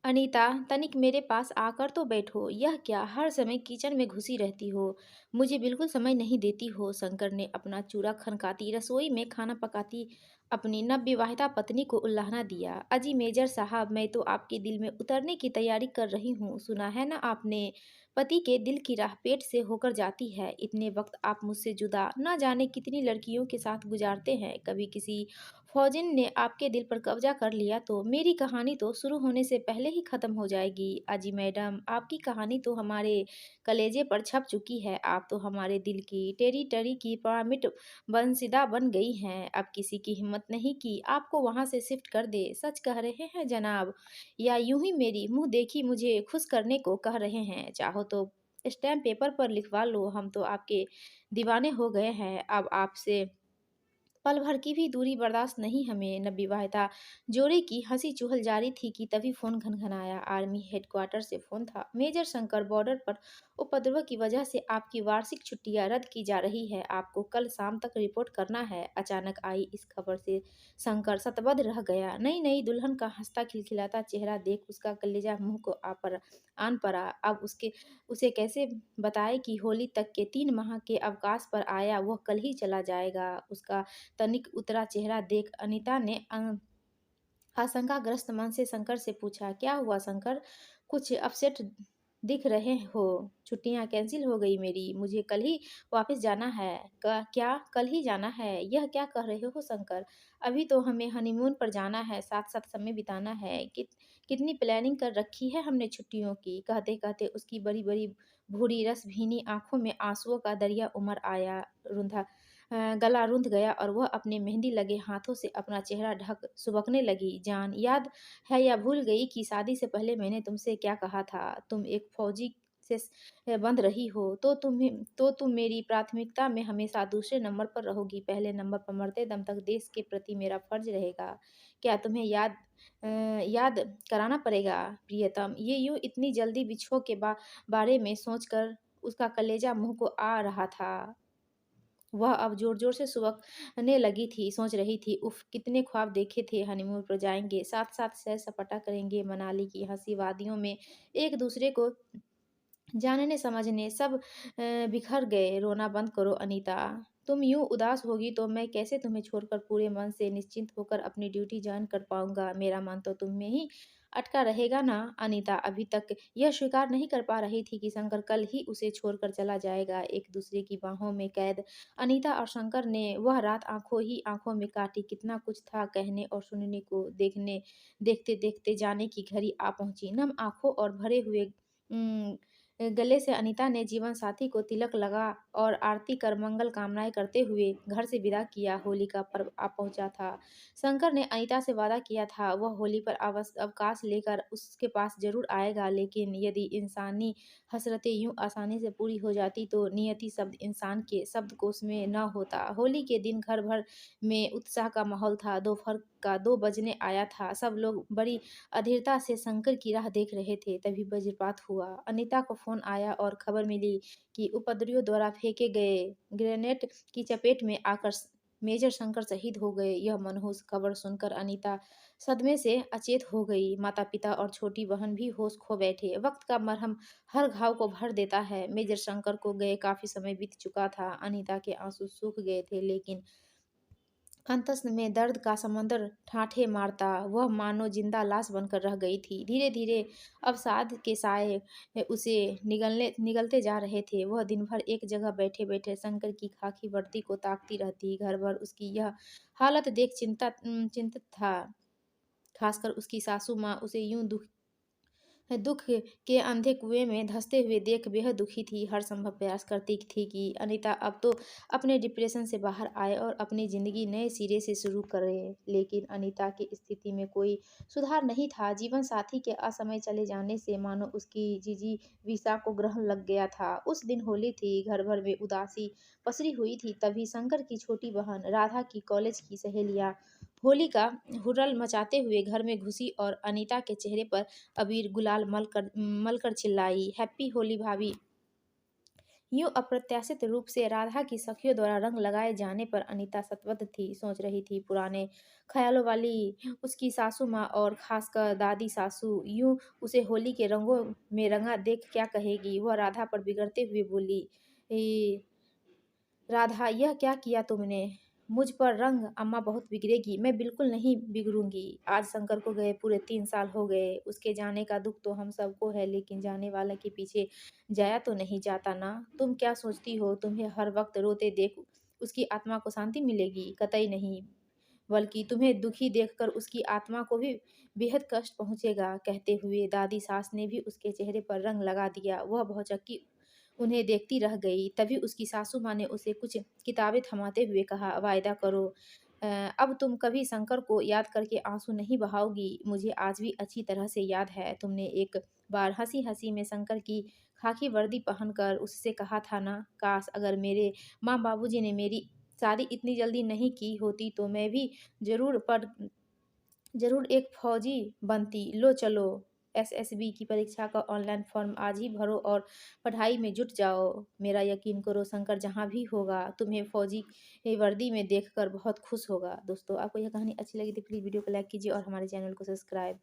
अनीता, तनिक मेरे पास आकर तो बैठो। यह क्या, हर समय किचन में घुसी रहती हो? मुझे बिल्कुल समय नहीं देती हो। शंकर ने अपना चूड़ा खनकाती रसोई में खाना पकाती अपनी नवविवाहिता पत्नी को उल्लाहना दिया। अजी मेजर साहब, मैं तो आपके दिल में उतरने की तैयारी कर रही हूँ। सुना है ना आपने, पति के दिल की राह पेट से होकर जाती है। इतने वक्त आप मुझसे जुदा न जाने कितनी लड़कियों के साथ गुजारते हैं। कभी किसी फौजिन ने आपके दिल पर कब्जा कर लिया तो मेरी कहानी तो शुरू होने से पहले ही खत्म हो जाएगी। अजी मैडम, आपकी कहानी तो हमारे कलेजे पर छप चुकी है। आप तो हमारे दिल की टेरिटरी की पिरामिड बंसीदा बन गई हैं। अब किसी की हिम्मत नहीं कि आपको वहां से शिफ्ट कर दे। सच कह रहे हैं जनाब, या यूं ही मेरी मुंह देखी मुझे खुश करने को कह रहे हैं? चाहो तो स्टैम्प पेपर पर लिखवा लो, हम तो आपके दीवाने हो गए हैं। अब आपसे पल भर की भी दूरी बर्दाश्त नहीं हमें। नवविवाहिता जोड़े की हंसी चुहल जारी थी कि तभी फोन खनखनाया। आर्मी हेडक्वार्टर से फोन था। मेजर शंकर, बॉर्डर पर उपद्रव की वजह से आपकी वार्षिक छुट्टियां रद्द की जा रही है। आपको कल शाम तक रिपोर्ट करना है। अचानक आई इस खबर से शंकर शतबद्ध रह गया। नई नई दुल्हन का हंसता खिलखिलाता चेहरा देख उसका कलेजा मुंह को आन पड़ा। अब उसके उसे कैसे बताए कि होली तक के 3 माह के अवकाश पर आया वह कल ही चला जाएगा। उसका तनिक उतरा चेहरा देख अनीता ने आशंकाग्रस्त मन से शंकर से पूछा, क्या हुआ शंकर? कुछ अपसेट दिख रहे हो? छुट्टियां कैंसिल हो गई मेरी, मुझे कल ही वापस जाना है। क्या कल ही जाना है? यह क्या कह रहे हो शंकर? अभी तो हमें हनीमून पर जाना है, साथ साथ समय बिताना है। कितनी प्लानिंग कर रखी है हमने छुट्टियों की। कहते कहते उसकी बड़ी बड़ी भूरी रस भीनी आंखों में आंसुओं का दरिया उमड़ आया। रुंधा गला रुंध गया और वह अपने मेहंदी लगे हाथों से अपना चेहरा ढक सुबकने लगी। जान, याद है या भूल गई कि शादी से पहले मैंने तुमसे क्या कहा था? तुम एक फौजी से बंध रही हो तुम मेरी प्राथमिकता में हमेशा दूसरे नंबर पर रहोगी। पहले नंबर पर मरते दम तक देश के प्रति मेरा फर्ज रहेगा। क्या तुम्हें याद कराना पड़ेगा प्रियतम? ये यूं इतनी जल्दी बिछो के बारे में सोचकर उसका कलेजा मुंह को आ रहा था। वह अब जोर-जोर से सुबकने लगी थी, सोच रही थी, उफ़! कितने ख्वाब देखे थे, हनीमून पर जाएँगे, साथ-साथ सैर-सपाटा करेंगे, मनाली की हँसी वादियों में एक-दूसरे को जानने-समझने सब बिखर गए। रोना बंद करो अनीता। तुम यूँ उदास होगी तो मैं कैसे तुम्हें छोड़कर पूरे मन से निश्चिंत होकर अपनी ड्यूटी जॉइन कर पाऊँगा? मेरा मन तो तुम में ही अटका रहेगा ना? अनीता अभी तक यह स्वीकार नहीं कर पा रही थी कि शंकर कल ही उसे छोड़कर चला जाएगा। एक-दूसरे की बाहों में कैद अनीता और शंकर ने वह रात आँखों ही आँखों में काटी। कितना कुछ था कहने और सुनने को। देखते-देखते जाने की घड़ी आ पहुँची। नम आँखों और भरे हुए गले से अनीता ने जीवन साथी को तिलक लगा और आरती कर मंगल कामनाएं करते हुए घर से विदा किया। होली का पर्व आ पहुंचा था। शंकर ने अनीता से वादा किया था वह होली पर अवकाश लेकर उसके पास जरूर आएगा, लेकिन यदि इंसानी हसरतें यूं आसानी से पूरी हो जाती तो नियति शब्द इंसान के शब्दकोश में न होता। होली के दिन घर भर में उत्साह का माहौल था। दोपहर का 2 बजने आया था। सब लोग बड़ी अधीरता से शंकर की राह देख रहे थे। तभी वज्रपात हुआ। अनीता को फोन आया और खबर मिली कि उपद्रवियों द्वारा फेंके गए ग्रेनेड की चपेट में आकर मेजर शंकर शहीद हो गए। यह मनहूस खबर सुनकर अनीता सदमे से अचेत हो गई। माता पिता और छोटी बहन भी होश खो बैठे। वक्त का मरहम हर घाव को भर देता है। मेजर शंकर को गए काफी समय बीत चुका था। अनीता के आंसू सूख गए थे, लेकिन अंतस में दर्द का समंदर ठाठे मारता। वह मानो जिंदा लाश बनकर रह गई थी। धीरे धीरे अवसाद के साए उसे निगलते जा रहे थे। वह दिन भर एक जगह बैठे बैठे शंकर की खाकी वर्दी को ताकती रहती। घर भर उसकी यह हालत देख चिंतित था। खासकर उसकी सासू माँ उसे यूं दुख के अंधे कुएं में धंसते हुए देख बेहद दुखी थी। हर संभव प्रयास करती थी कि अनीता अब तो अपने डिप्रेशन से बाहर आए और अपनी जिंदगी नए सिरे से शुरू करे, लेकिन अनीता की स्थिति में कोई सुधार नहीं था। जीवन साथी के असमय चले जाने से मानो उसकी जीजी विशा को ग्रहण लग गया था। उस दिन होली थी। घर भर में उदासी पसरी हुई थी। तभी शंकर की छोटी बहन राधा की कॉलेज की सहेलियां होली का हुर्रल मचाते हुए घर में घुसी और अनीता के चेहरे पर अबीर गुलाल मलकर चिल्लाई, हैप्पी होली भाभी। यूं अप्रत्याशित रूप से राधा की सखियों द्वारा रंग लगाए जाने पर अनीता सतबद्ध थी, सोच रही थी पुराने ख्यालों वाली उसकी सासू माँ और खासकर दादी सासू यूं उसे होली के रंगों में रंगा देख क्या कहेगी। वह राधा पर बिगड़ते हुए बोली, "ए, राधा, यह क्या किया तुमने? मुझ पर रंग अम्मा बहुत बिगड़ेगी। मैं बिल्कुल नहीं बिगड़ूंगी। आज शंकर को गए पूरे 3 साल हो गए। उसके जाने का दुख तो हम सबको है, लेकिन जाने वाला के पीछे जाया तो नहीं जाता ना। तुम क्या सोचती हो तुम्हें हर वक्त रोते देख उसकी आत्मा को शांति मिलेगी? कतई नहीं, बल्कि तुम्हें दुखी देखकर उसकी आत्मा को भी बेहद कष्ट पहुंचेगा। कहते हुए दादी सास ने भी उसके चेहरे पर रंग लगा दिया। वह भौचक्की उन्हें देखती रह गई। तभी उसकी सासू माँ ने उसे कुछ किताबें थमाते हुए कहा, वायदा करो, अ, अब तुम कभी शंकर को याद करके आंसू नहीं बहाओगी। मुझे आज भी अच्छी तरह से याद है, तुमने एक बार हंसी हंसी में शंकर की खाकी वर्दी पहनकर उससे कहा था ना, काश अगर मेरे माँ बाबूजी ने मेरी शादी इतनी जल्दी नहीं की होती तो मैं भी जरूर पढ़ ज़रूर एक फ़ौजी बनती। लो चलो, एसएसबी की परीक्षा का ऑनलाइन फ़ॉर्म आज ही भरो और पढ़ाई में जुट जाओ। मेरा यकीन करो शंकर जहाँ भी होगा तुम्हें फ़ौजी वर्दी में देखकर बहुत खुश होगा। दोस्तों, आपको यह कहानी अच्छी लगी तो प्लीज़ वीडियो को लाइक कीजिए और हमारे चैनल को सब्सक्राइब